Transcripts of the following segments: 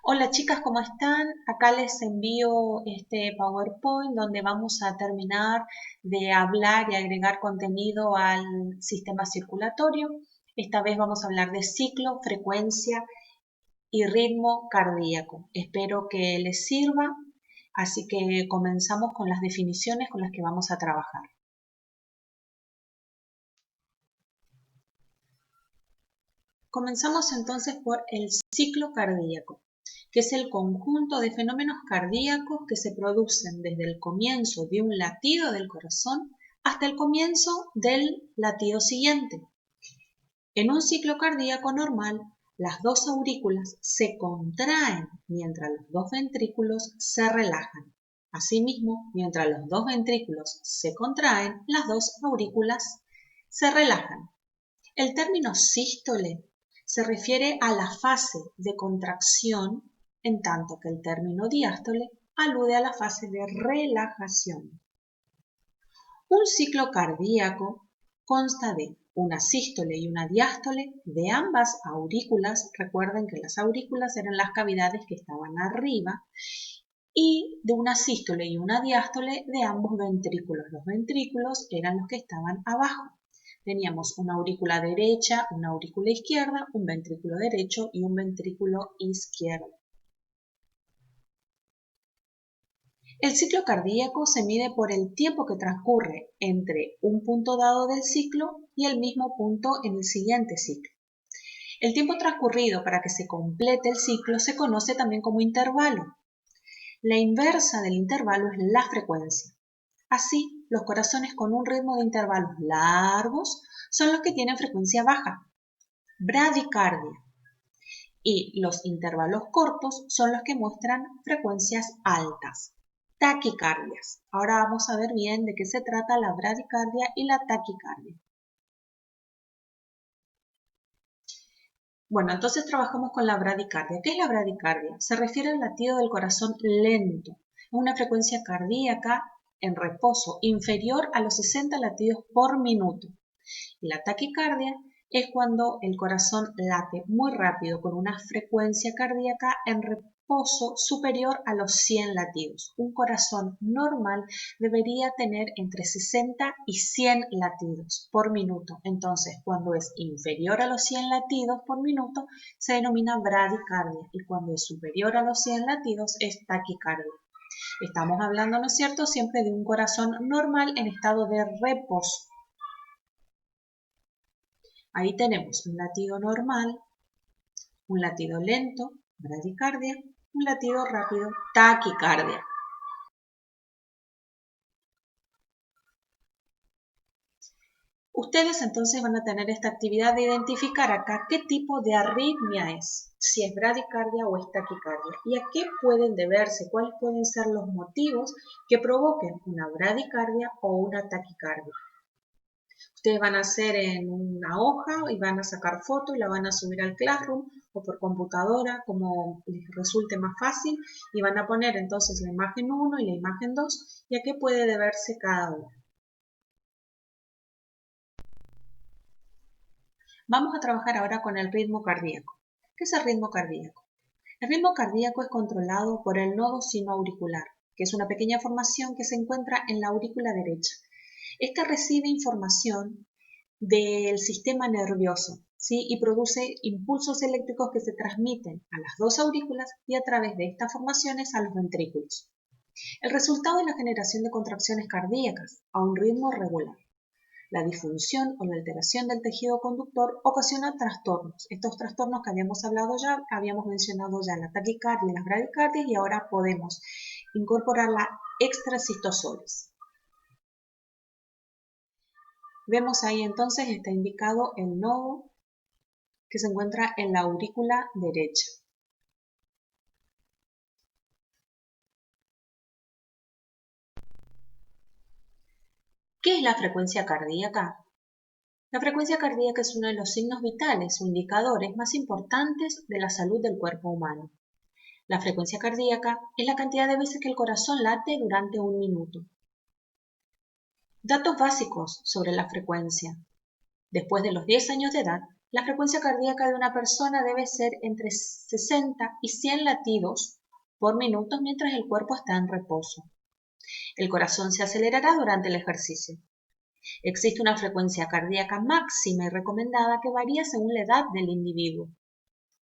Hola chicas, ¿cómo están? Acá les envío este PowerPoint donde vamos a terminar de hablar y agregar contenido al sistema circulatorio. Esta vez vamos a hablar de ciclo, frecuencia y ritmo cardíaco. Espero que les sirva, así que comenzamos con las definiciones con las que vamos a trabajar. Comenzamos entonces por el ciclo cardíaco, que es el conjunto de fenómenos cardíacos que se producen desde el comienzo de un latido del corazón hasta el comienzo del latido siguiente. En un ciclo cardíaco normal, las dos aurículas se contraen mientras los dos ventrículos se relajan. Asimismo, mientras los dos ventrículos se contraen, las dos aurículas se relajan. El término sístole se refiere a la fase de contracción, en tanto que el término diástole alude a la fase de relajación. Un ciclo cardíaco consta de una sístole y una diástole de ambas aurículas. Recuerden que las aurículas eran las cavidades que estaban arriba, y de una sístole y una diástole de ambos ventrículos. Los ventrículos eran los que estaban abajo. Teníamos una aurícula derecha, una aurícula izquierda, un ventrículo derecho y un ventrículo izquierdo. El ciclo cardíaco se mide por el tiempo que transcurre entre un punto dado del ciclo y el mismo punto en el siguiente ciclo. El tiempo transcurrido para que se complete el ciclo se conoce también como intervalo. La inversa del intervalo es la frecuencia. Así, los corazones con un ritmo de intervalos largos son los que tienen frecuencia baja, bradicardia, y los intervalos cortos son los que muestran frecuencias altas, taquicardias. Ahora vamos a ver bien de qué se trata la bradicardia y la taquicardia. Bueno, entonces trabajamos con la bradicardia. ¿Qué es la bradicardia? Se refiere al latido del corazón lento, una frecuencia cardíaca en reposo inferior a los 60 latidos por minuto. Y la taquicardia es cuando el corazón late muy rápido con una frecuencia cardíaca en reposo superior a los 100 latidos. Un corazón normal debería tener entre 60 y 100 latidos por minuto. Entonces, cuando es inferior a los 100 latidos por minuto, se denomina bradicardia, y cuando es superior a los 100 latidos es taquicardia. Estamos hablando, ¿no es cierto?, siempre de un corazón normal en estado de reposo. Ahí tenemos un latido normal, un latido lento, bradicardia, un latido rápido, taquicardia. Ustedes entonces van a tener esta actividad de identificar acá qué tipo de arritmia es, si es bradicardia o es taquicardia, y a qué pueden deberse, cuáles pueden ser los motivos que provoquen una bradicardia o una taquicardia. Ustedes van a hacer en una hoja y van a sacar fotos y la van a subir al Classroom o por computadora, como les resulte más fácil, y van a poner entonces la imagen 1 y la imagen 2 y a qué puede deberse cada una. Vamos a trabajar ahora con el ritmo cardíaco. ¿Qué es el ritmo cardíaco? El ritmo cardíaco es controlado por el nodo sinoauricular, que es una pequeña formación que se encuentra en la aurícula derecha. Esta recibe información del sistema nervioso, ¿sí?, y produce impulsos eléctricos que se transmiten a las dos aurículas y a través de estas formaciones a los ventrículos. El resultado es la generación de contracciones cardíacas a un ritmo regular. La disfunción o la alteración del tejido conductor ocasiona trastornos. Estos trastornos que habíamos hablado ya, habíamos mencionado ya la taquicardia y las bradicardias, y ahora podemos incorporar la extrasistosolis. Vemos ahí entonces, está indicado el nodo que se encuentra en la aurícula derecha. ¿Qué es la frecuencia cardíaca? La frecuencia cardíaca es uno de los signos vitales o indicadores más importantes de la salud del cuerpo humano. La frecuencia cardíaca es la cantidad de veces que el corazón late durante un minuto. Datos básicos sobre la frecuencia. Después de los 10 años de edad, La frecuencia cardíaca de una persona debe ser entre 60 y 100 latidos por minuto mientras el cuerpo está en reposo. El corazón se acelerará durante el ejercicio. Existe una frecuencia cardíaca máxima y recomendada que varía según la edad del individuo.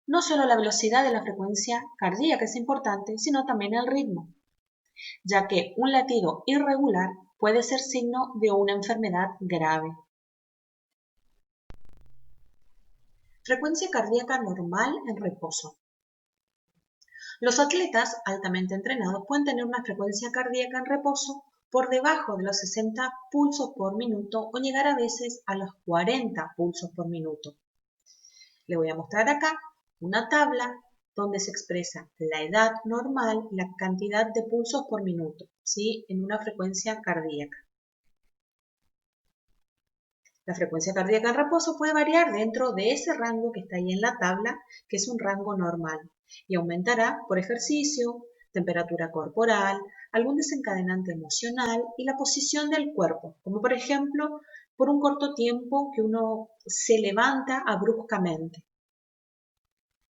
No solo la velocidad de la frecuencia cardíaca es importante, sino también el ritmo, ya que un latido irregular puede ser signo de una enfermedad grave. Frecuencia cardíaca normal en reposo. Los atletas altamente entrenados pueden tener una frecuencia cardíaca en reposo por debajo de los 60 pulsos por minuto o llegar a veces a los 40 pulsos por minuto. Le voy a mostrar acá una tabla donde se expresa la edad normal, la cantidad de pulsos por minuto, ¿sí? En una frecuencia cardíaca. La frecuencia cardíaca en reposo puede variar dentro de ese rango que está ahí en la tabla, que es un rango normal, y aumentará por ejercicio, temperatura corporal, algún desencadenante emocional y la posición del cuerpo, como por ejemplo por un corto tiempo que uno se levanta bruscamente.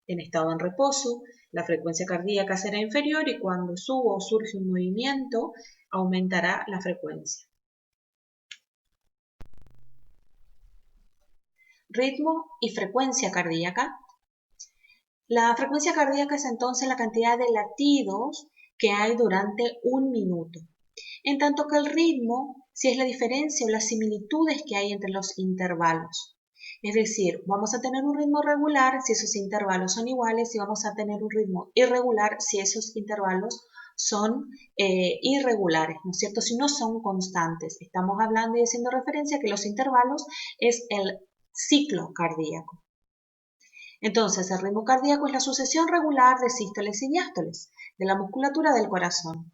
En estado en reposo, la frecuencia cardíaca será inferior y cuando suba o surge un movimiento, aumentará la frecuencia. Ritmo y frecuencia cardíaca. La frecuencia cardíaca es entonces la cantidad de latidos que hay durante un minuto, en tanto que el ritmo, si es la diferencia o las similitudes que hay entre los intervalos. Es decir, vamos a tener un ritmo regular si esos intervalos son iguales y vamos a tener un ritmo irregular si esos intervalos son irregulares, ¿no es cierto? Si no son constantes. Estamos hablando y haciendo referencia a que los intervalos es el ciclo cardíaco. Entonces, el ritmo cardíaco es la sucesión regular de sístoles y diástoles de la musculatura del corazón,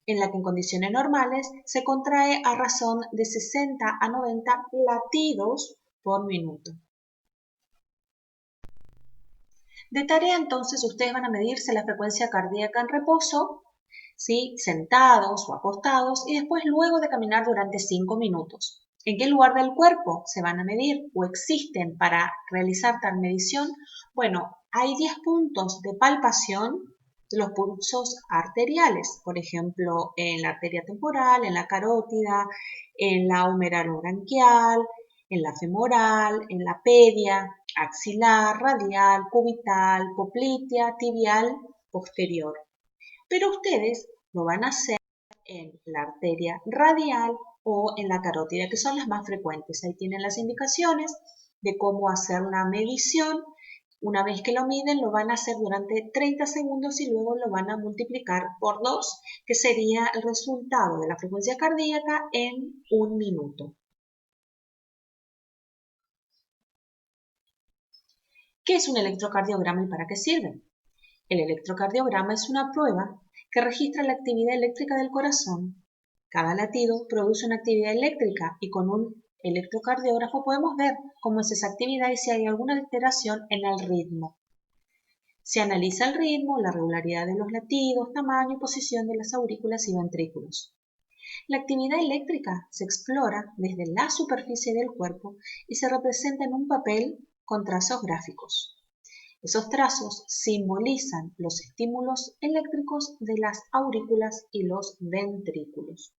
en la que en condiciones normales se contrae a razón de 60 a 90 latidos por minuto. De tarea entonces ustedes van a medirse la frecuencia cardíaca en reposo, ¿sí? Sentados o acostados y después luego de caminar durante 5 minutos. ¿En qué lugar del cuerpo se van a medir o existen para realizar tal medición? Bueno, hay 10 puntos de palpación de los pulsos arteriales, por ejemplo, en la arteria temporal, en la carótida, en la humeralo-branquial, en la femoral, en la pedia, axilar, radial, cubital, poplitea, tibial, posterior. Pero ustedes lo van a hacer en la arteria radial o en la carótida, que son las más frecuentes. Ahí tienen las indicaciones de cómo hacer la medición. Una vez que lo miden, lo van a hacer durante 30 segundos y luego lo van a multiplicar por 2, que sería el resultado de la frecuencia cardíaca en un minuto. ¿Qué es un electrocardiograma y para qué sirve? El electrocardiograma es una prueba que registra la actividad eléctrica del corazón. Cada latido produce una actividad eléctrica y con un electrocardiógrafo podemos ver cómo es esa actividad y si hay alguna alteración en el ritmo. Se analiza el ritmo, la regularidad de los latidos, tamaño y posición de las aurículas y ventrículos. La actividad eléctrica se explora desde la superficie del cuerpo y se representa en un papel con trazos gráficos. Esos trazos simbolizan los estímulos eléctricos de las aurículas y los ventrículos.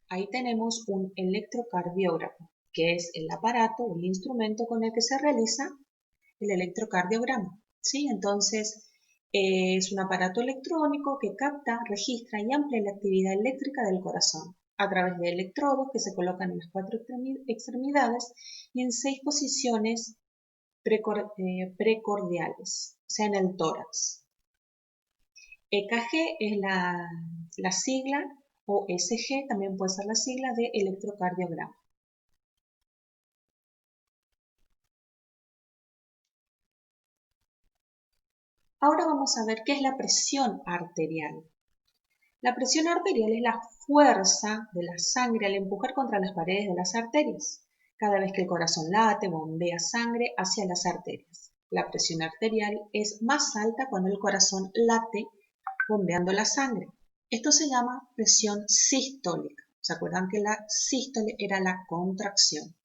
Ahí tenemos un electrocardiógrafo, que es el aparato o el instrumento con el que se realiza el electrocardiograma. ¿Sí? Entonces, es un aparato electrónico que capta, registra y amplía la actividad eléctrica del corazón a través de electrodos que se colocan en las 4 extremidades y en 6 posiciones precordiales, o sea, en el tórax. EKG es la sigla, o SG también puede ser la sigla de electrocardiograma. Ahora vamos a ver qué es la presión arterial. La presión arterial es la fuerza de la sangre al empujar contra las paredes de las arterias. Cada vez que el corazón late, bombea sangre hacia las arterias. La presión arterial es más alta cuando el corazón late bombeando la sangre. Esto se llama presión sistólica. ¿Se acuerdan que la sístole era la contracción?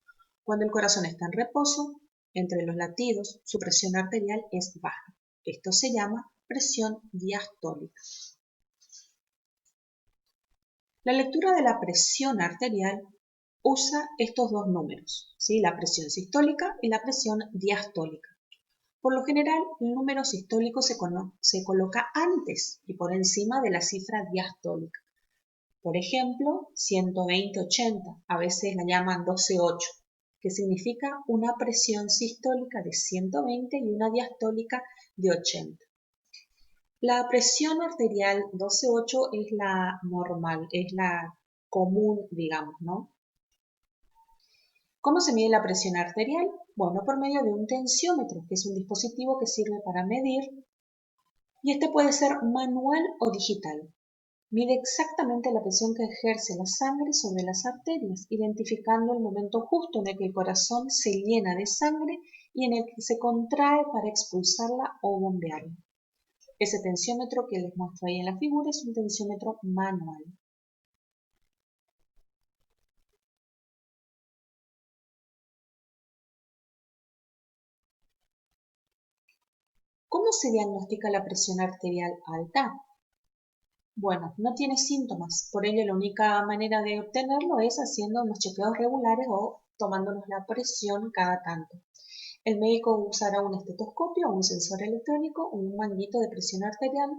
Cuando el corazón está en reposo, entre los latidos, su presión arterial es baja. Esto se llama presión diastólica. La lectura de la presión arterial usa estos dos números, ¿sí? La presión sistólica y la presión diastólica. Por lo general, el número sistólico se coloca antes y por encima de la cifra diastólica. Por ejemplo, 120/80, a veces la llaman 12/8, que significa una presión sistólica de 120 y una diastólica de 80. La presión arterial 12/8 es la normal, es la común, digamos, ¿no? ¿Cómo se mide la presión arterial? Bueno, por medio de un tensiómetro, que es un dispositivo que sirve para medir, y este puede ser manual o digital. Mide exactamente la presión que ejerce la sangre sobre las arterias, identificando el momento justo en el que el corazón se llena de sangre y en el que se contrae para expulsarla o bombearla. Ese tensiómetro que les muestro ahí en la figura es un tensiómetro manual. ¿Cómo se diagnostica la presión arterial alta? Bueno, no tiene síntomas, por ello la única manera de obtenerlo es haciendo unos chequeos regulares o tomándonos la presión cada tanto. El médico usará un estetoscopio, un sensor electrónico, un manguito de presión arterial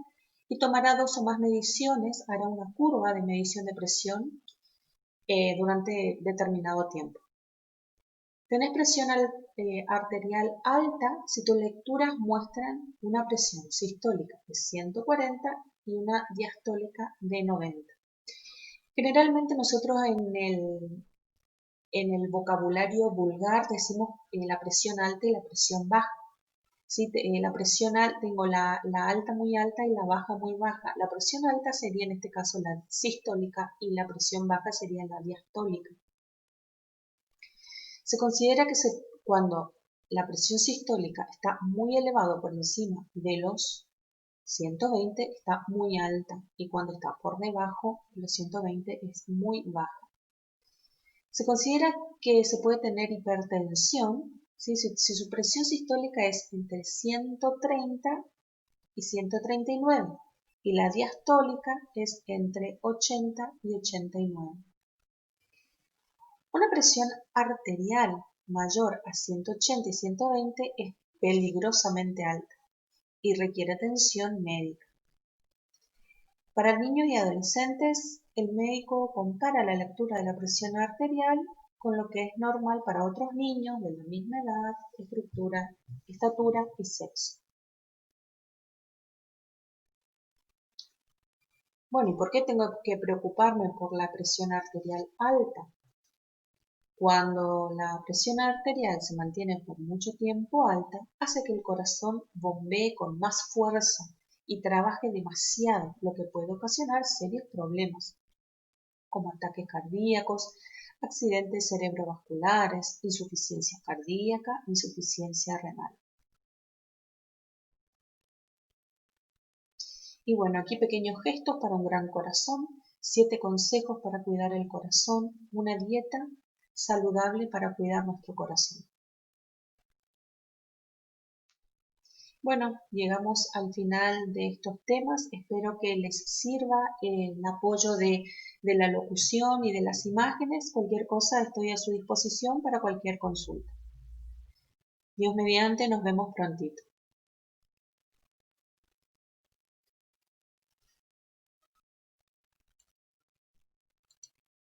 y tomará 2 o más mediciones, hará una curva de medición de presión durante determinado tiempo. Tenés presión arterial alta si tus lecturas muestran una presión sistólica de 140 y una diastólica de 90. Generalmente nosotros en el vocabulario vulgar decimos la presión alta y la presión baja. ¿Sí? La presión alta, tengo la alta muy alta y la baja muy baja. La presión alta sería en este caso la sistólica y la presión baja sería la diastólica. Se considera que cuando la presión sistólica está muy elevada por encima de los 120 está muy alta y cuando está por debajo de los 120 es muy baja. Se considera que se puede tener hipertensión, ¿sí? Si su presión sistólica es entre 130 y 139 y la diastólica es entre 80 y 89. Una presión arterial mayor a 180 y 120 es peligrosamente alta y requiere atención médica. Para niños y adolescentes, el médico compara la lectura de la presión arterial con lo que es normal para otros niños de la misma edad, estatura y sexo. Bueno, ¿y por qué tengo que preocuparme por la presión arterial alta? Cuando la presión arterial se mantiene por mucho tiempo alta, hace que el corazón bombee con más fuerza y trabaje demasiado, lo que puede ocasionar serios problemas, como ataques cardíacos, accidentes cerebrovasculares, insuficiencia cardíaca, insuficiencia renal. Y bueno, aquí pequeños gestos para un gran corazón, 7 consejos para cuidar el corazón, una dieta saludable para cuidar nuestro corazón. Bueno, llegamos al final de estos temas. Espero que les sirva el apoyo de la locución y de las imágenes. Cualquier cosa estoy a su disposición para cualquier consulta. Dios mediante, nos vemos prontito.